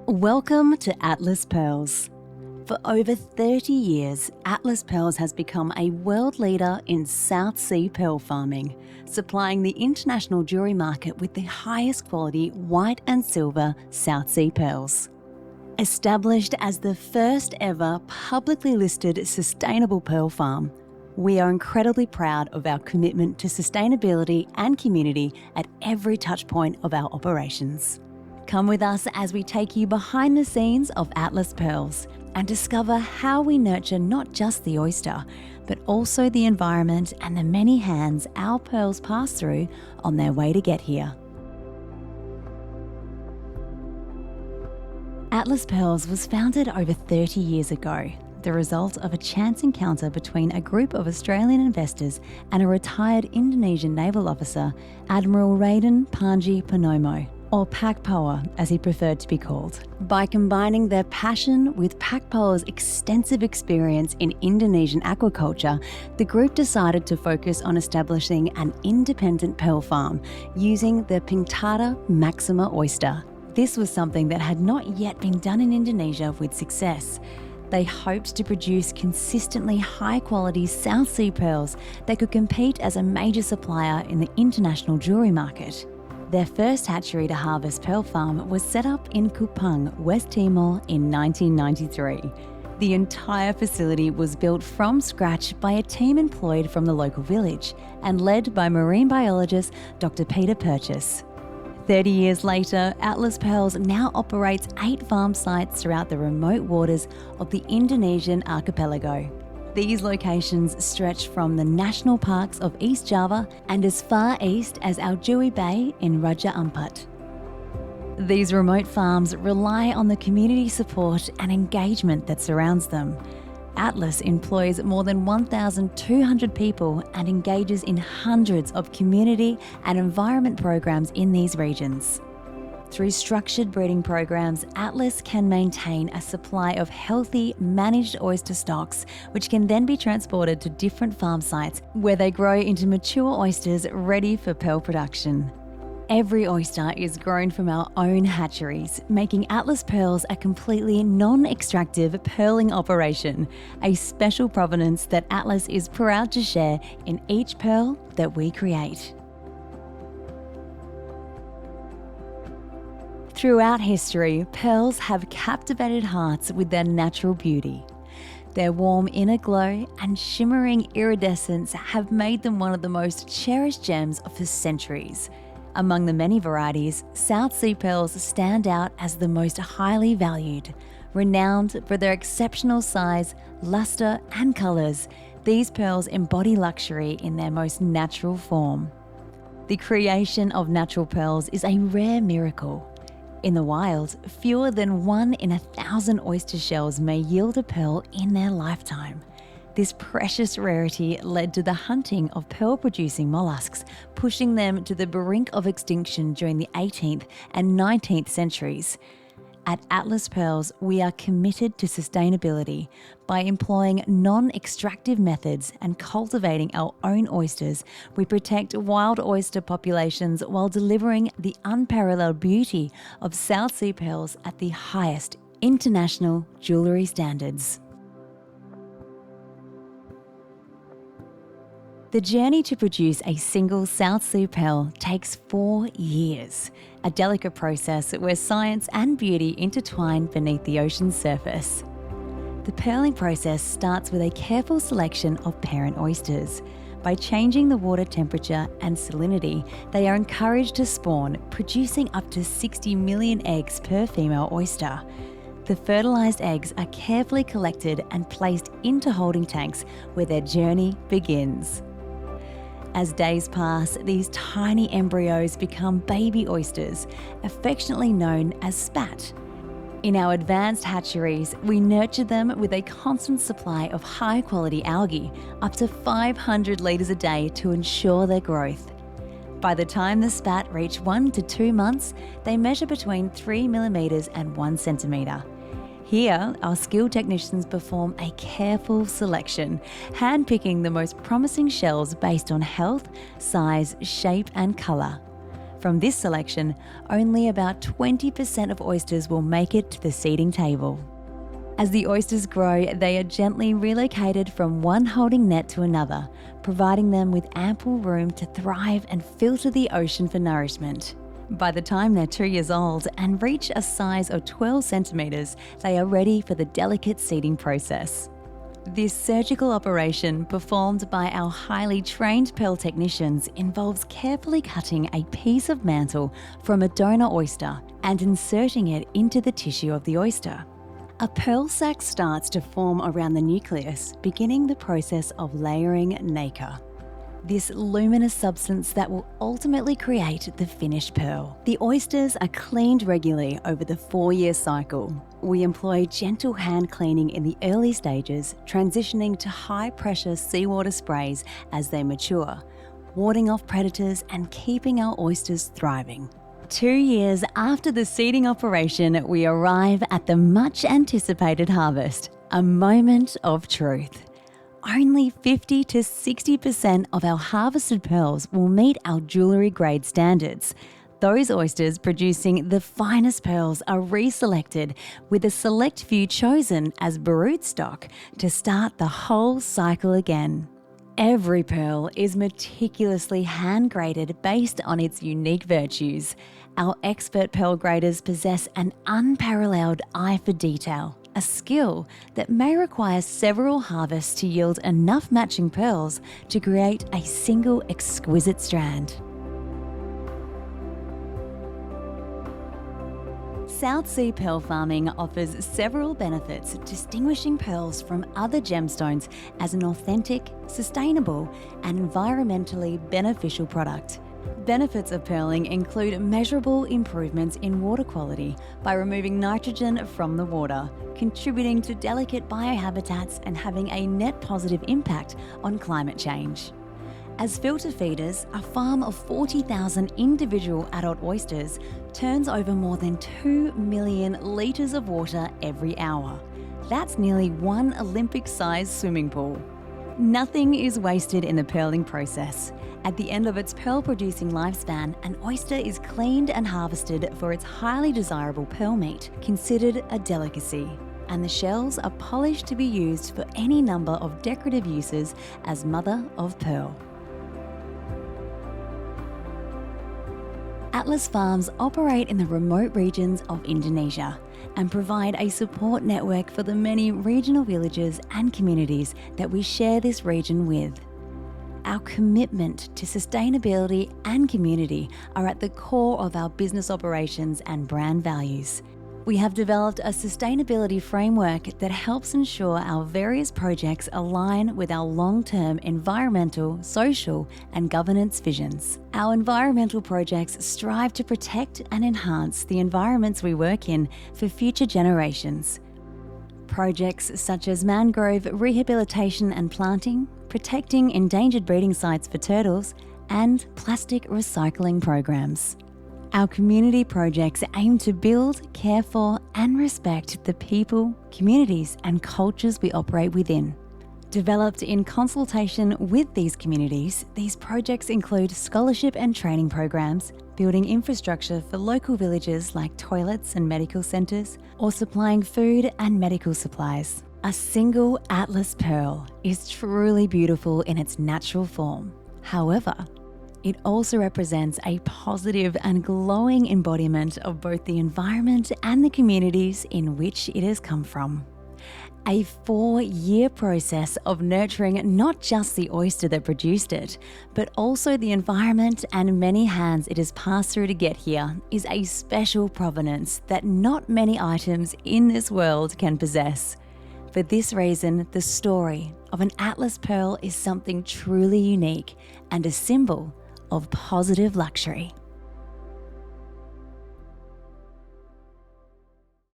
Welcome to Atlas Pearls. For over 30 years, Atlas Pearls has become a world leader in South Sea pearl farming, supplying the international jewellery market with the highest quality white and silver South Sea pearls. Established as the first ever publicly listed sustainable pearl farm, we are incredibly proud of our commitment to sustainability and community at every touchpoint of our operations. Come with us as we take you behind the scenes of Atlas Pearls and discover how we nurture not just the oyster, but also the environment and the many hands our pearls pass through on their way to get here. Atlas Pearls was founded over 30 years ago, the result of a chance encounter between a group of Australian investors and a retired Indonesian naval officer, Admiral Raden Panji Purnomo, or Pakpoa as he preferred to be called. By combining their passion with Pakpoa's extensive experience in Indonesian aquaculture, the group decided to focus on establishing an independent pearl farm using the Pinctada Maxima oyster. This was something that had not yet been done in Indonesia with success. They hoped to produce consistently high-quality South Sea pearls that could compete as a major supplier in the international jewellery market. Their first hatchery to harvest pearl farm was set up in Kupang, West Timor in 1993. The entire facility was built from scratch by a team employed from the local village and led by marine biologist Dr. Peter Purchase. 30 years later, Atlas Pearls now operates 8 farm sites throughout the remote waters of the Indonesian archipelago. These locations stretch from the national parks of East Java and as far east as Aljui Bay in Raja Ampat. These remote farms rely on the community support and engagement that surrounds them. Atlas employs more than 1,200 people and engages in hundreds of community and environment programs in these regions. Through structured breeding programs, Atlas can maintain a supply of healthy, managed oyster stocks, which can then be transported to different farm sites where they grow into mature oysters ready for pearl production. Every oyster is grown from our own hatcheries, making Atlas Pearls a completely non-extractive pearling operation, a special provenance that Atlas is proud to share in each pearl that we create. Throughout history, pearls have captivated hearts with their natural beauty. Their warm inner glow and shimmering iridescence have made them one of the most cherished gems for centuries. Among the many varieties, South Sea pearls stand out as the most highly valued. Renowned for their exceptional size, luster, and colours, these pearls embody luxury in their most natural form. The creation of natural pearls is a rare miracle. In the wild, fewer than 1 in 1,000 oyster shells may yield a pearl in their lifetime. This precious rarity led to the hunting of pearl-producing mollusks, pushing them to the brink of extinction during the 18th and 19th centuries. At Atlas Pearls, we are committed to sustainability. By employing non-extractive methods and cultivating our own oysters, we protect wild oyster populations while delivering the unparalleled beauty of South Sea pearls at the highest international jewellery standards. The journey to produce a single South Sea pearl takes 4 years, a delicate process where science and beauty intertwine beneath the ocean's surface. The pearling process starts with a careful selection of parent oysters. By changing the water temperature and salinity, they are encouraged to spawn, producing up to 60 million eggs per female oyster. The fertilised eggs are carefully collected and placed into holding tanks where their journey begins. As days pass, these tiny embryos become baby oysters, affectionately known as spat. In our advanced hatcheries, we nurture them with a constant supply of high-quality algae, up to 500 litres a day to ensure their growth. By the time the spat reach 1 to 2 months, they measure between 3 millimetres and 1 centimetre. Here, our skilled technicians perform a careful selection, handpicking the most promising shells based on health, size, shape and colour. From this selection, only about 20% of oysters will make it to the seating table. As the oysters grow, they are gently relocated from one holding net to another, providing them with ample room to thrive and filter the ocean for nourishment. By the time they're 2 years old and reach a size of 12 centimetres, they are ready for the delicate seeding process. This surgical operation, performed by our highly trained pearl technicians, involves carefully cutting a piece of mantle from a donor oyster and inserting it into the tissue of the oyster. A pearl sac starts to form around the nucleus, beginning the process of layering nacre, this luminous substance that will ultimately create the finished pearl. The oysters are cleaned regularly over the 4-year cycle. We employ gentle hand cleaning in the early stages, transitioning to high-pressure seawater sprays as they mature, warding off predators and keeping our oysters thriving. 2 years after the seeding operation, we arrive at the much anticipated harvest, a moment of truth. Only 50 to 60% of our harvested pearls will meet our jewellery grade standards. Those oysters producing the finest pearls are reselected, with a select few chosen as brood stock to start the whole cycle again. Every pearl is meticulously hand-graded based on its unique virtues. Our expert pearl graders possess an unparalleled eye for detail, a skill that may require several harvests to yield enough matching pearls to create a single exquisite strand. South Sea pearl farming offers several benefits, distinguishing pearls from other gemstones as an authentic, sustainable, and environmentally beneficial product. Benefits of pearling include measurable improvements in water quality by removing nitrogen from the water, contributing to delicate biohabitats and having a net positive impact on climate change. As filter feeders, a farm of 40,000 individual adult oysters turns over more than 2 million litres of water every hour. That's nearly one Olympic-sized swimming pool. Nothing is wasted in the pearling process. At the end of its pearl-producing lifespan, an oyster is cleaned and harvested for its highly desirable pearl meat, considered a delicacy, and the shells are polished to be used for any number of decorative uses as mother of pearl. Atlas Farms operate in the remote regions of Indonesia and provide a support network for the many regional villages and communities that we share this region with. Our commitment to sustainability and community are at the core of our business operations and brand values. We have developed a sustainability framework that helps ensure our various projects align with our long-term environmental, social, and governance visions. Our environmental projects strive to protect and enhance the environments we work in for future generations. Projects such as mangrove rehabilitation and planting, protecting endangered breeding sites for turtles, and plastic recycling programs. Our community projects aim to build, care for, and respect the people, communities, and cultures we operate within. Developed in consultation with these communities, these projects include scholarship and training programs, building infrastructure for local villages like toilets and medical centres, or supplying food and medical supplies. A single Atlas pearl is truly beautiful in its natural form. However, it also represents a positive and glowing embodiment of both the environment and the communities in which it has come from. A 4-year process of nurturing not just the oyster that produced it, but also the environment and many hands it has passed through to get here is a special provenance that not many items in this world can possess. For this reason, the story of an Atlas pearl is something truly unique and a symbol of positive luxury.